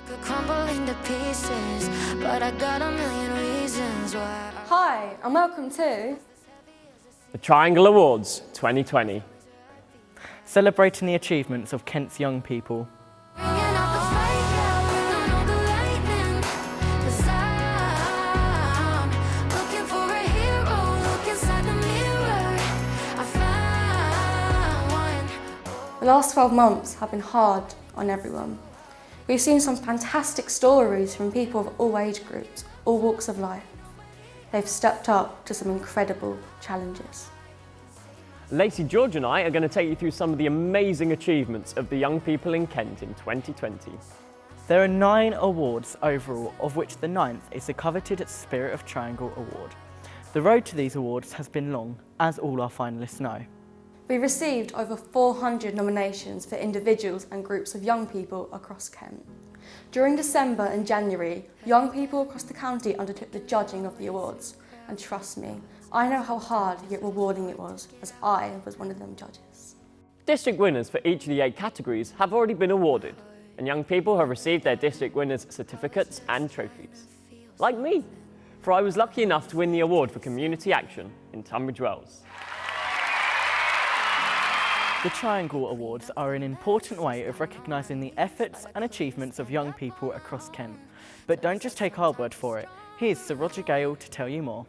Could crumble into pieces, but I got a million reasons why. Hi, and welcome to The Triangle Awards 2020. Celebrating the achievements of Kent's young people. Bringing out the fire, bring on all the lightning, 'cause I'm looking for a hero, look inside the mirror, I found one. The last 12 months have been hard on everyone. We've seen some fantastic stories from people of all age groups, all walks of life. They've stepped up to some incredible challenges. Lacey, George and I are going to take you through some of the amazing achievements of the young people in Kent in 2020. There are 9 awards overall, of which the 9th is the coveted Spirit of Triangle Award. The road to these awards has been long, as all our finalists know. We received over 400 nominations for individuals and groups of young people across Kent. During December and January, young people across the county undertook the judging of the awards. And trust me, I know how hard yet rewarding it was, as I was one of them judges. District winners for each of the 8 categories have already been awarded, and young people have received their district winners' certificates and trophies. Like me, for I was lucky enough to win the award for community action in Tunbridge Wells. The Triangle Awards are an important way of recognising the efforts and achievements of young people across Kent. But don't just take our word for it. Here's Sir Roger Gale to tell you more.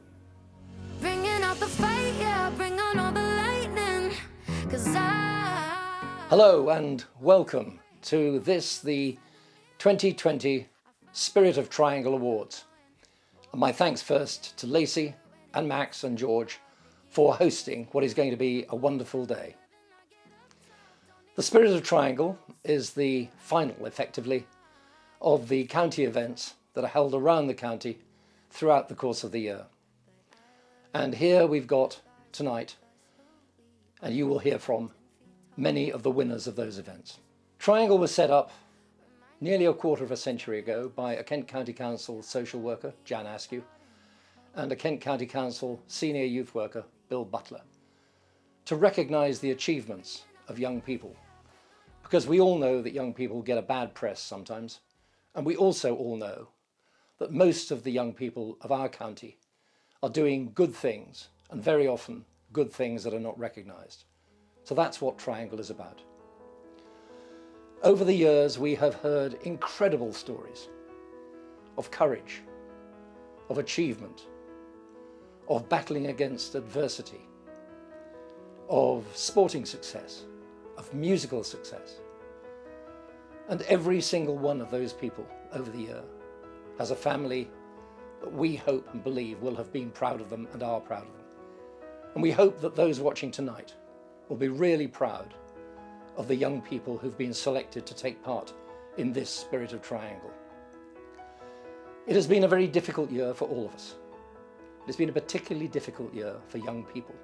Bringing out the fire, bring on all the lightning, 'cause Hello and welcome to the 2020 Spirit of Triangle Awards. And my thanks first to Lacey and Max and George for hosting what is going to be a wonderful day. The Spirit of Triangle is the final, effectively, of the county events that are held around the county throughout the course of the year. And here we've got tonight, and you will hear from many of the winners of those events. Triangle was set up nearly a quarter of a century ago by a Kent County Council social worker, Jan Askew, and a Kent County Council senior youth worker, Bill Butler, to recognise the achievements of young people. Because we all know that young people get a bad press sometimes, and we also all know that most of the young people of our county are doing good things, and very often good things that are not recognised. So that's what Triangle is about. Over the years, we have heard incredible stories of courage, of achievement, of battling against adversity, of sporting success, of musical success. And every single one of those people over the year has a family that we hope and believe will have been proud of them and are proud of them. And we hope that those watching tonight will be really proud of the young people who've been selected to take part in this Spirit of Triangle. It has been a very difficult year for all of us. It's been a particularly difficult year for young people.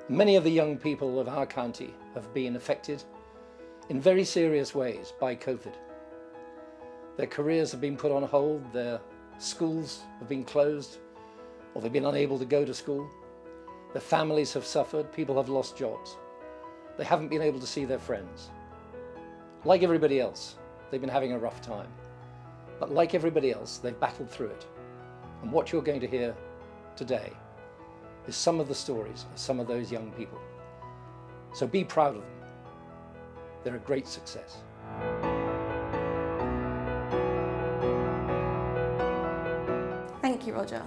Many of the young people of our county have been affected in very serious ways by COVID. Their careers have been put on hold, their schools have been closed, or they've been unable to go to school. Their families have suffered, people have lost jobs. They haven't been able to see their friends. Like everybody else, they've been having a rough time. But like everybody else, they've battled through it. And what you're going to hear today is some of the stories of some of those young people. So be proud of them. They're a great success. Thank you, Roger.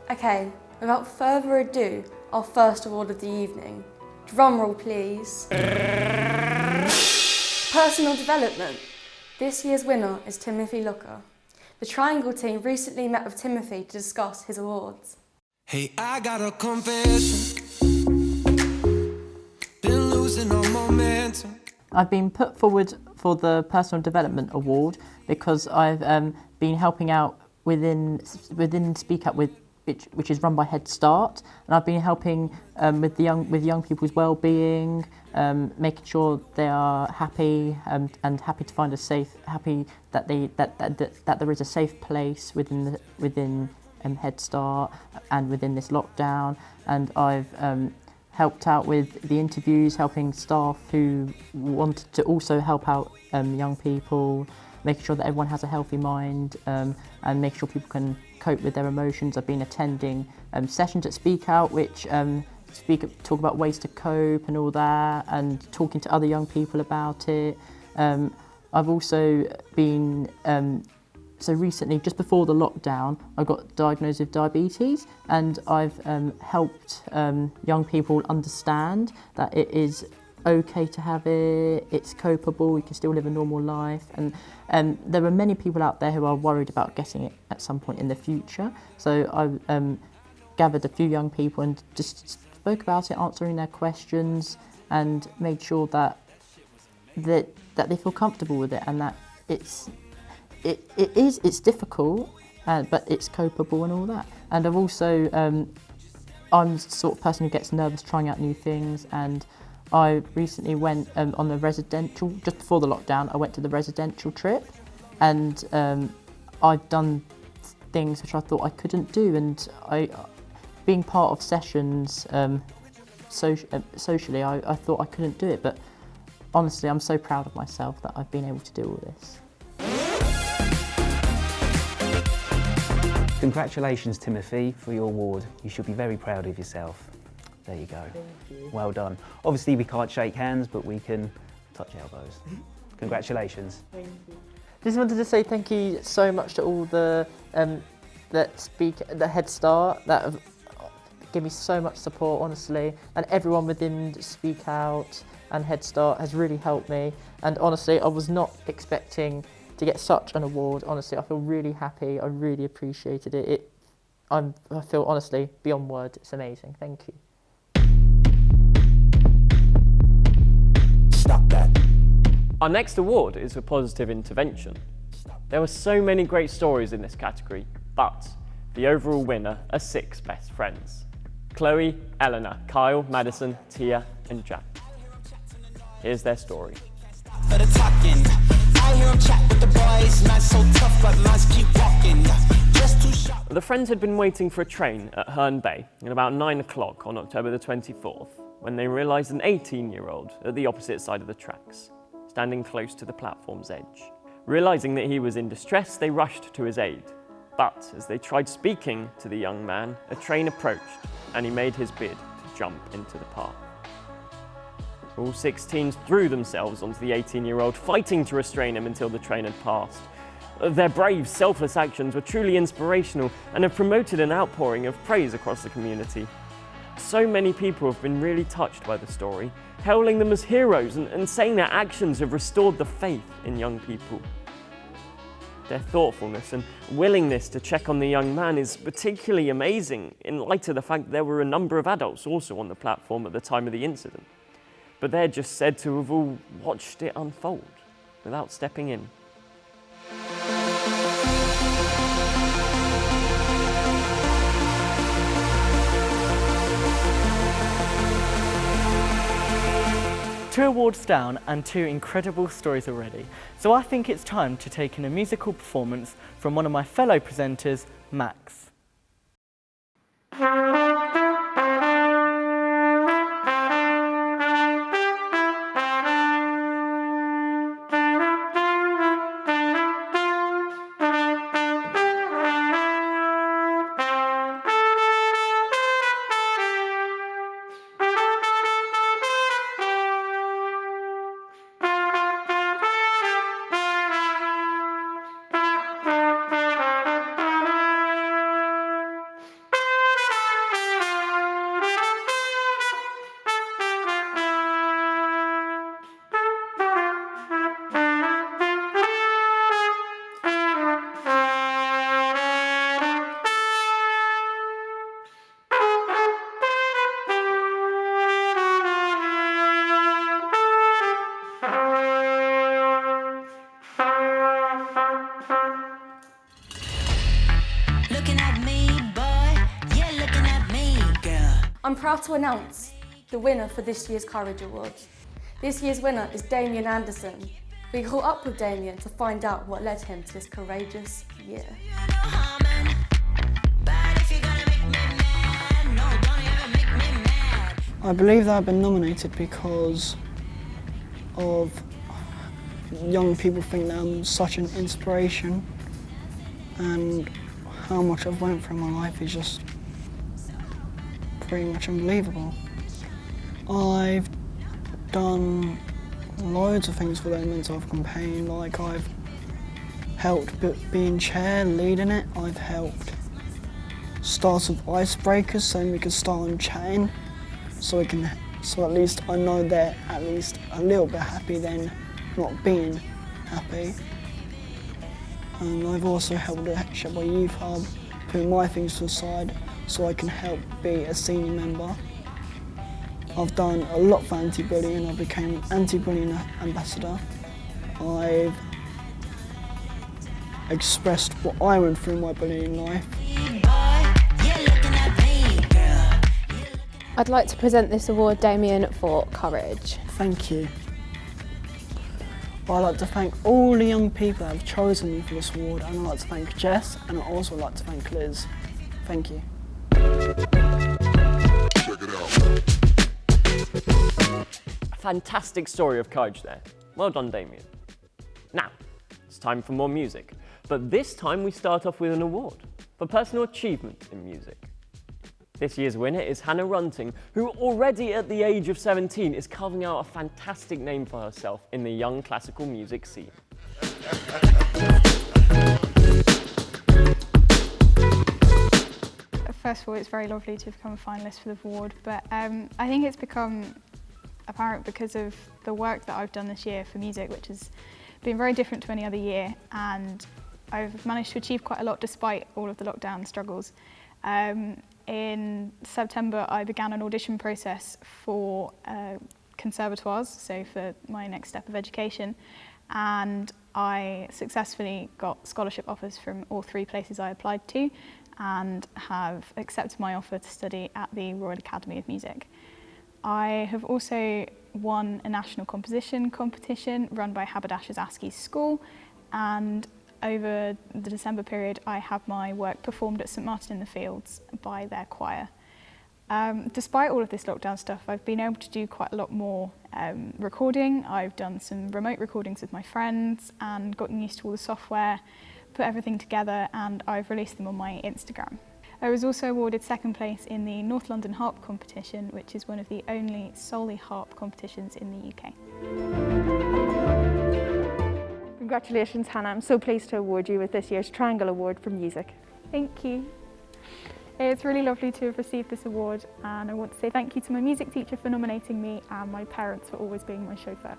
Okay, without further ado, our first award of the evening. Drum roll, please. Personal development. This year's winner is Timothy Looker. The Triangle team recently met with Timothy to discuss his awards. Hey, I got a confession. Been losing all momentum. I've been put forward for the Personal Development Award because I've been helping out within Speak Up with which is run by Head Start, and I've been helping with young people's well-being, making sure they are happy and happy to find that there is a safe place within Head Start and within this lockdown, and I've helped out with the interviews, helping staff who wanted to also help out young people, making sure that everyone has a healthy mind, and making sure people can cope with their emotions. I've been attending sessions at Speak Out, which talk about ways to cope and all that, and talking to other young people about it. I've also been, so recently, just before the lockdown, I got diagnosed with diabetes, and I've helped young people understand that it is okay to have it, it's copable, you can still live a normal life, and there are many people out there who are worried about getting it at some point in the future. So I've gathered a few young people and just spoke about it, answering their questions, and made sure that they feel comfortable with it, and that it's difficult, but it's copable and all that. And I've also, I'm the sort of person who gets nervous trying out new things, and I recently went on the residential, just before the lockdown, I went to the residential trip, and I've done things which I thought I couldn't do, and being part of sessions socially, I thought I couldn't do it, but honestly, I'm so proud of myself that I've been able to do all this. Congratulations, Timothy, for your award. You should be very proud of yourself. There you go. Thank you. Well done. Obviously, we can't shake hands, but we can touch elbows. Congratulations. Thank you. Just wanted to say thank you so much to all the Head Start that have given me so much support, honestly, and everyone within Speak Out and Head Start has really helped me. And honestly, I was not expecting to get such an award. Honestly, I feel really happy. I really appreciated it. I feel honestly beyond words. It's amazing. Thank you. Stop that. Our next award is for positive intervention. There were so many great stories in this category, but the overall winner are 6 best friends: Chloe, Eleanor, Kyle, Madison, Tia, and Jack. Here's their story. For the talking. I hear 'em chat with the boys, man so tough, but minds keep walking. Just too sharp. The friends had been waiting for a train at Herne Bay at about 9 o'clock on October the 24th, when they realised an 18-year-old at the opposite side of the tracks, standing close to the platform's edge. Realising that he was in distress, they rushed to his aid. But as they tried speaking to the young man, a train approached, and he made his bid to jump into the path. All 6 teens threw themselves onto the 18-year-old, fighting to restrain him until the train had passed. Their brave, selfless actions were truly inspirational and have promoted an outpouring of praise across the community. So many people have been really touched by the story, hailing them as heroes and saying their actions have restored the faith in young people. Their thoughtfulness and willingness to check on the young man is particularly amazing in light of the fact there were a number of adults also on the platform at the time of the incident. But they're just said to have all watched it unfold without stepping in. Two awards down and 2 incredible stories already. So I think it's time to take in a musical performance from one of my fellow presenters, Max. I'm proud to announce the winner for this year's Courage Award. This year's winner is Damien Anderson. We caught up with Damien to find out what led him to this courageous year. I believe that I've been nominated because of young people think that I'm such an inspiration, and how much I've went through in my life is just pretty much unbelievable. I've done loads of things for the mental health campaign, like I've helped be in chair, leading it. I've helped start with icebreakers so we can start on chatting, so at least I know they're at least a little bit happy than not being happy. And I've also helped at Shepherd Youth Hub, putting my things to the side so I can help be a senior member. I've done a lot for anti-bullying. I became an anti-bullying ambassador. I've expressed what I went through in my bullying life. I'd like to present this award, Damien, for courage. Thank you. I'd like to thank all the young people that have chosen me for this award, and I'd like to thank Jess, and I'd also like to thank Liz. Thank you. A fantastic story of courage there. Well done, Damien. Now, it's time for more music. But this time we start off with an award for personal achievement in music. This year's winner is Hannah Runting, who already at the age of 17 is carving out a fantastic name for herself in the young classical music scene. First of all, it's very lovely to become a finalist for the award, but I think it's become apparent because of the work that I've done this year for music, which has been very different to any other year, and I've managed to achieve quite a lot despite all of the lockdown struggles. In September, I began an audition process for conservatoires, so for my next step of education, and I successfully got scholarship offers from all 3 places I applied to, and have accepted my offer to study at the Royal Academy of Music. I have also won a national composition competition run by Haberdashers' Aske's School, and over the December period I had my work performed at St Martin in the Fields by their choir. Despite all of this lockdown stuff, I've been able to do quite a lot more recording. I've done some remote recordings with my friends and gotten used to all the software, put everything together, and I've released them on my Instagram. I was also awarded 2nd place in the North London Harp competition, which is one of the only solely harp competitions in the UK. Congratulations, Hannah. I'm so pleased to award you with this year's Triangle Award for Music. Thank you. It's really lovely to have received this award, and I want to say thank you to my music teacher for nominating me and my parents for always being my chauffeur.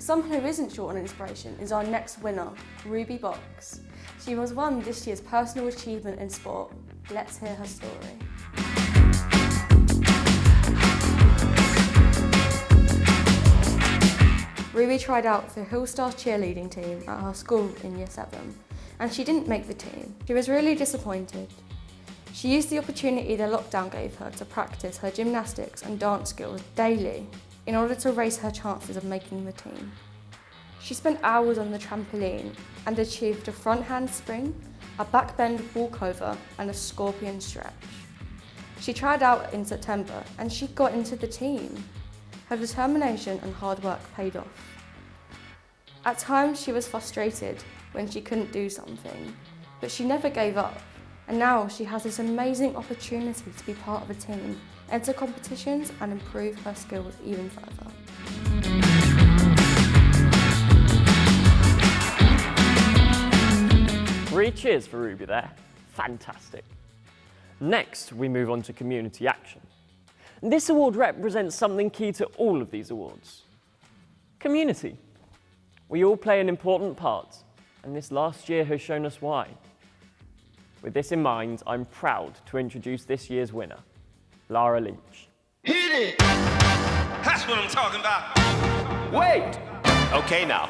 Someone who isn't short on inspiration is our next winner, Ruby Box. She has won this year's Personal Achievement in Sport. Let's hear her story. Ruby tried out for Hill Stars cheerleading team at her school in Year 7, and she didn't make the team. She was really disappointed. She used the opportunity the lockdown gave her to practice her gymnastics and dance skills daily in order to raise her chances of making the team. She spent hours on the trampoline and achieved a front handspring, a back bend walkover and a scorpion stretch. She tried out in September and she got into the team. Her determination and hard work paid off. At times she was frustrated when she couldn't do something, but she never gave up, and now she has this amazing opportunity to be part of a team, enter competitions and improve her skills even further. 3 cheers for Ruby there. Fantastic. Next, we move on to community action. This award represents something key to all of these awards. Community. We all play an important part, and this last year has shown us why. With this in mind, I'm proud to introduce this year's winner, Lara Leach. Hit it! That's what I'm talking about. Wait! Okay now,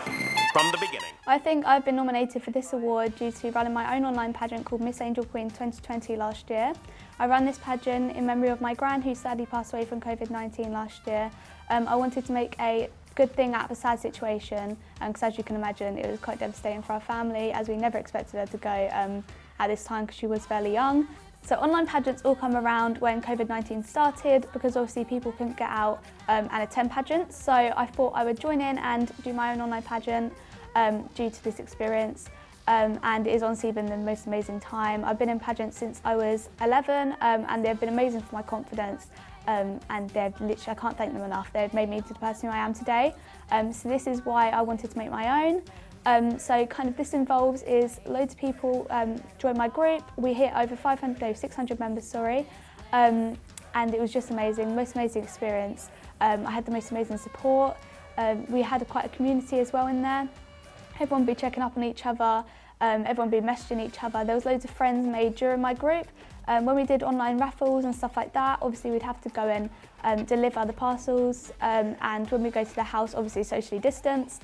from the beginning. I think I've been nominated for this award due to running my own online pageant called Miss Angel Queen 2020 last year. I ran this pageant in memory of my gran who sadly passed away from COVID-19 last year. I wanted to make a good thing out of a sad situation, because as you can imagine it was quite devastating for our family as we never expected her to go at this time because she was fairly young. So online pageants all come around when COVID-19 started because obviously people couldn't get out and attend pageants. So I thought I would join in and do my own online pageant due to this experience. And it has honestly been the most amazing time. I've been in pageants since I was 11 and they've been amazing for my confidence. And they've literally, I can't thank them enough. They've made me to the person who I am today. So this is why I wanted to make my own. So kind of this involves is loads of people join my group. We hit over 600 members, sorry. And it was just amazing, most amazing experience. I had the most amazing support. We had quite a community as well in there. Everyone would be checking up on each other. Everyone would be messaging each other. There was loads of friends made during my group. When we did online raffles and stuff like that, obviously we'd have to go and deliver the parcels. And when we go to the house, obviously socially distanced,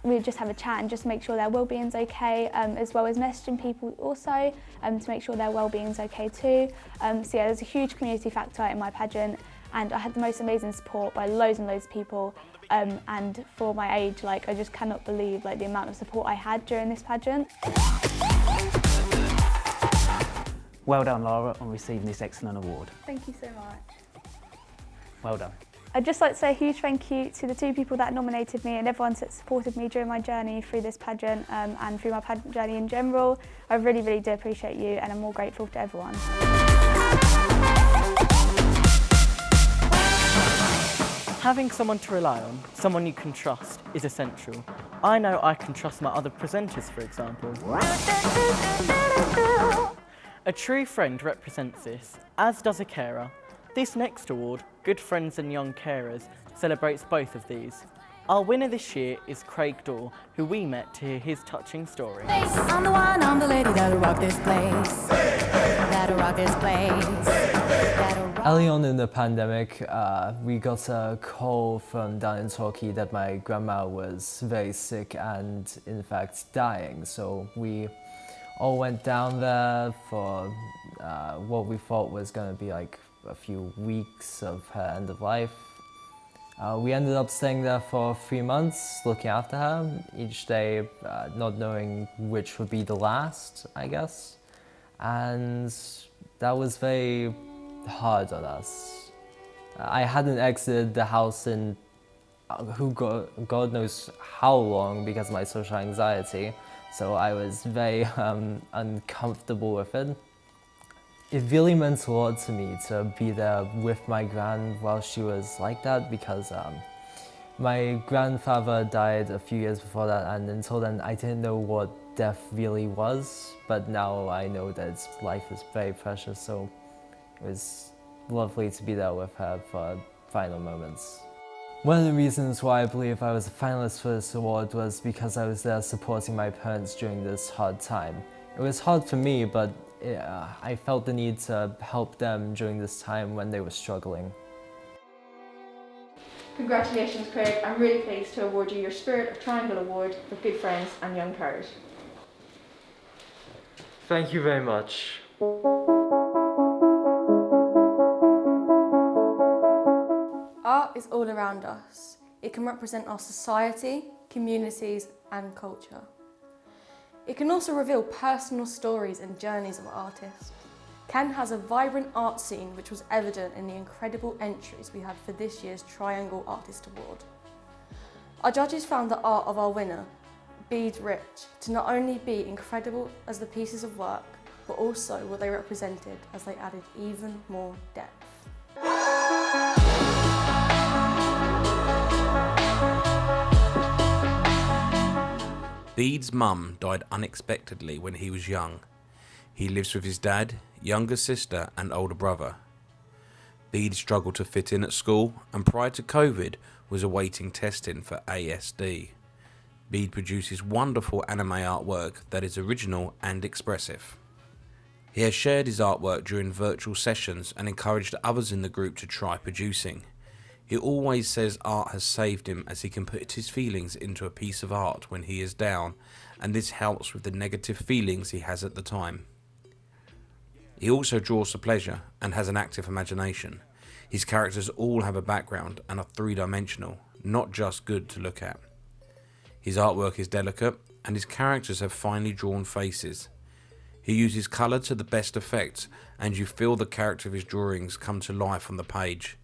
we'd just have a chat and just make sure their well-being's okay, as well as messaging people also to make sure their well-being's okay too. So yeah, there's a huge community factor in my pageant, and I had the most amazing support by loads and loads of people. And for my age, like I just cannot believe like the amount of support I had during this pageant. Well done, Lara, on receiving this excellent award. Thank you so much. Well done. I'd just like to say a huge thank you to the 2 people that nominated me and everyone that supported me during my journey through this pageant and through my pageant journey in general. I really, really do appreciate you, and I'm more grateful to everyone. Having someone to rely on, someone you can trust, is essential. I know I can trust my other presenters, for example. A true friend represents this, as does a carer. This next award, Good Friends and Young Carers, celebrates both of these. Our winner this year is Craig Dorr, who we met to hear his touching story. I'm the one, I'm the lady that'll rock this place. That'll rock this place. Early on in the pandemic, we got a call from down in Turkey that my grandma was very sick and in fact dying. So we all went down there for what we thought was going to be like a few weeks of her end of life. We ended up staying there for 3 months, looking after her each day, not knowing which would be the last, I guess. And that was very hard on us. I hadn't exited the house in God knows how long because of my social anxiety, so I was very uncomfortable with it. It really meant a lot to me to be there with my gran while she was like that, because my grandfather died a few years before that, and until then I didn't know what death really was, but now I know that life is very precious, so it was lovely to be there with her for final moments. One of the reasons why I believe I was a finalist for this award was because I was there supporting my parents during this hard time. It was hard for me, but I felt the need to help them during this time when they were struggling. Congratulations, Craig. I'm really pleased to award you your Spirit of Triangle Award for Good Friends and Young Carers. Thank you very much. Art is all around us. It can represent our society, communities and culture. It can also reveal personal stories and journeys of artists. Kent has a vibrant art scene which was evident in the incredible entries we had for this year's Triangle Artist Award. Our judges found the art of our winner, Bede Rich, to not only be incredible as the pieces of work, but also what they represented as they added even more depth. Bede's mum died unexpectedly when he was young. He lives with his dad, younger sister and older brother. Bede struggled to fit in at school and prior to COVID was awaiting testing for ASD. Bede produces wonderful anime artwork that is original and expressive. He has shared his artwork during virtual sessions and encouraged others in the group to try producing. He always says art has saved him as he can put his feelings into a piece of art when he is down, and this helps with the negative feelings he has at the time. He also draws for pleasure and has an active imagination. His characters all have a background and are three-dimensional, not just good to look at. His artwork is delicate and his characters have finely drawn faces. He uses colour to the best effect and you feel the character of his drawings come to life on the page.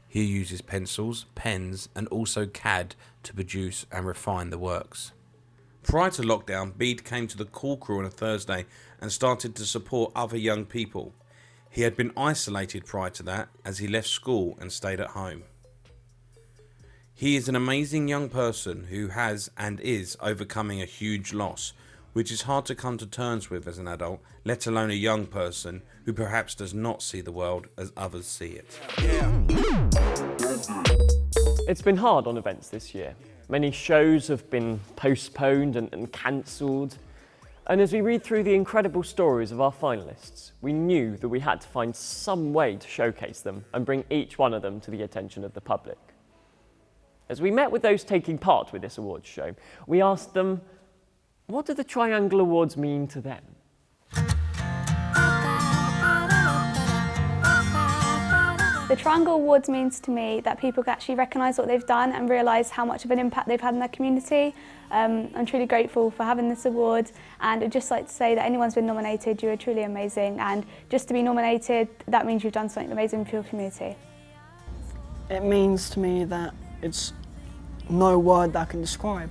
He uses pencils, pens and also CAD to produce and refine the works. Prior to lockdown, Bede came to the call crew on a Thursday and started to support other young people. He had been isolated prior to that as he left school and stayed at home. He is an amazing young person who has and is overcoming a huge loss, which is hard to come to terms with as an adult, let alone a young person who perhaps does not see the world as others see it. It's been hard on events this year. Many shows have been postponed and cancelled. And as we read through the incredible stories of our finalists, we knew that we had to find some way to showcase them and bring each one of them to the attention of the public. As we met with those taking part with this awards show, we asked them, what do the Triangle Awards mean to them? The Triangle Awards means to me that people can actually recognise what they've done and realise how much of an impact they've had in their community. I'm truly grateful for having this award, and I'd just like to say that anyone's been nominated, you are truly amazing, and just to be nominated, that means you've done something amazing for your community. It means to me that it's no word that can describe.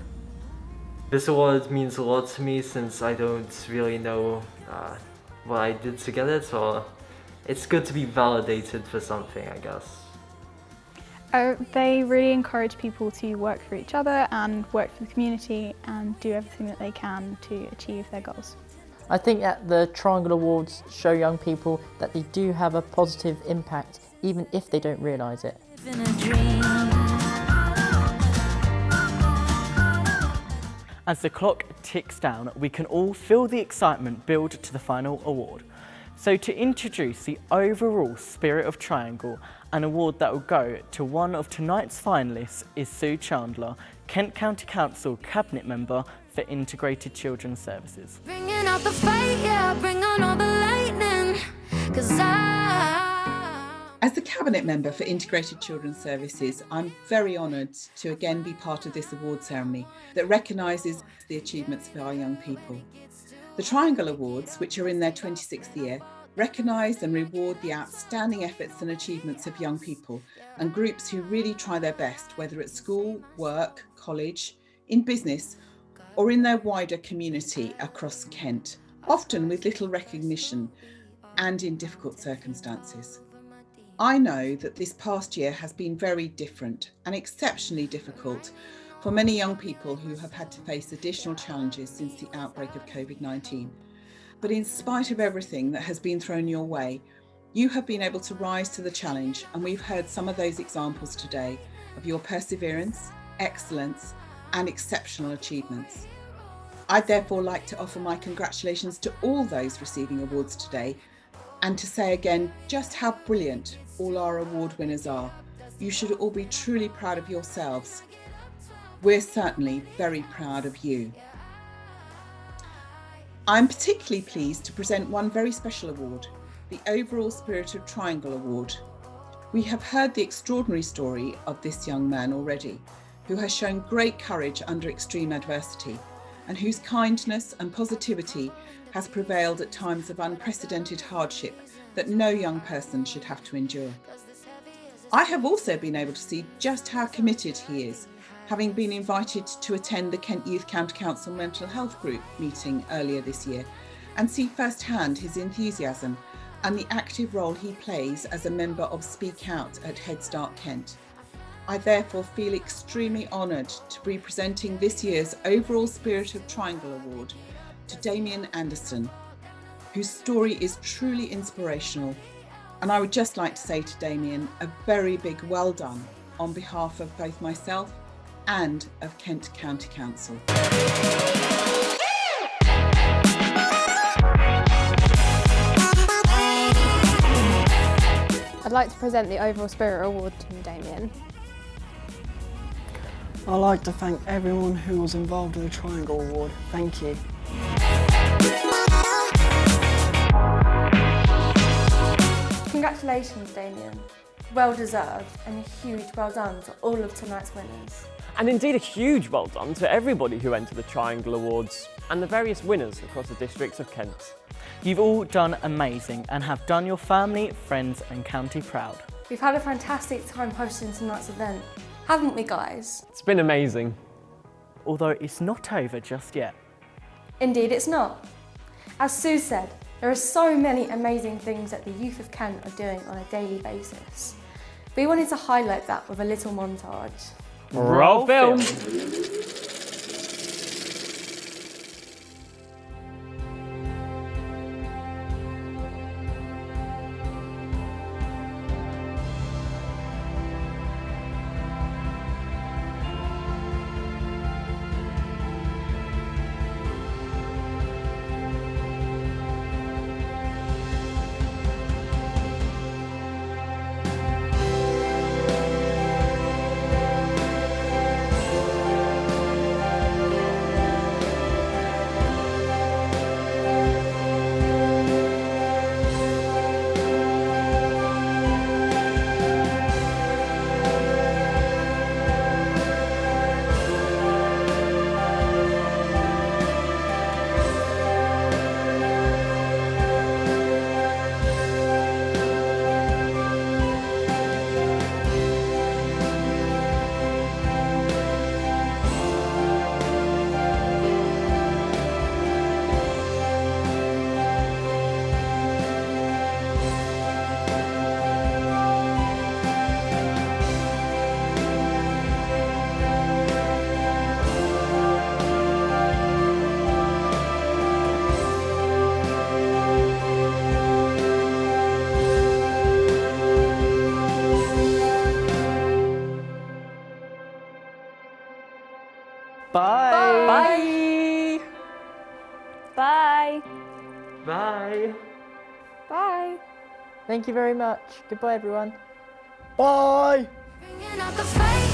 This award means a lot to me since I don't really know what I did to get it, so it's good to be validated for something, I guess. They really encourage people to work for each other and work for the community and do everything that they can to achieve their goals. I think that the Triangle Awards show young people that they do have a positive impact even if they don't realise it. As the clock ticks down, we can all feel the excitement build to the final award. So to introduce the overall Spirit of Triangle, an award that will go to one of tonight's finalists is Sue Chandler, Kent County Council Cabinet Member for Integrated Children's Services. Bringing out the fight, yeah, bring on all the lightning, 'cause As the Cabinet Member for Integrated Children's Services, I'm very honoured to again be part of this award ceremony that recognises the achievements of our young people. The Triangle Awards, which are in their 26th year, recognise and reward the outstanding efforts and achievements of young people and groups who really try their best, whether at school, work, college, in business, or in their wider community across Kent, often with little recognition and in difficult circumstances. I know that this past year has been very different and exceptionally difficult for many young people who have had to face additional challenges since the outbreak of COVID-19. But in spite of everything that has been thrown your way, you have been able to rise to the challenge, and we've heard some of those examples today, of your perseverance, excellence, and exceptional achievements. I'd therefore like to offer my congratulations to all those receiving awards today, and to say again just how brilliant all our award winners are. You should all be truly proud of yourselves. We're certainly very proud of you. I'm particularly pleased to present one very special award, the Overall Spirit of Triangle Award. We have heard the extraordinary story of this young man already, who has shown great courage under extreme adversity, and whose kindness and positivity has prevailed at times of unprecedented hardship that no young person should have to endure. I have also been able to see just how committed he is, having been invited to attend the Kent Youth County Council Mental Health Group meeting earlier this year, and see firsthand his enthusiasm and the active role he plays as a member of Speak Out at Head Start Kent. I therefore feel extremely honoured to be presenting this year's Overall Spirit of Triangle Award to Damien Anderson, whose story is truly inspirational. And I would just like to say to Damien a very big well done on behalf of both myself and of Kent County Council. I'd like to present the Overall Spirit Award to Damien. I'd like to thank everyone who was involved in the Triangle Award. Thank you. Congratulations, Damien. Well deserved, and a huge well done to all of tonight's winners. And indeed a huge well done to everybody who entered the Triangle Awards and the various winners across the districts of Kent. You've all done amazing and have done your family, friends and county proud. We've had a fantastic time hosting tonight's event, haven't we, guys? It's been amazing. Although it's not over just yet. Indeed it's not. As Sue said, there are so many amazing things that the youth of Kent are doing on a daily basis. We wanted to highlight that with a little montage. Roll film! Bye. Bye. Bye. Bye. Thank you very much. Goodbye, everyone. Bye. Bringing out the fight.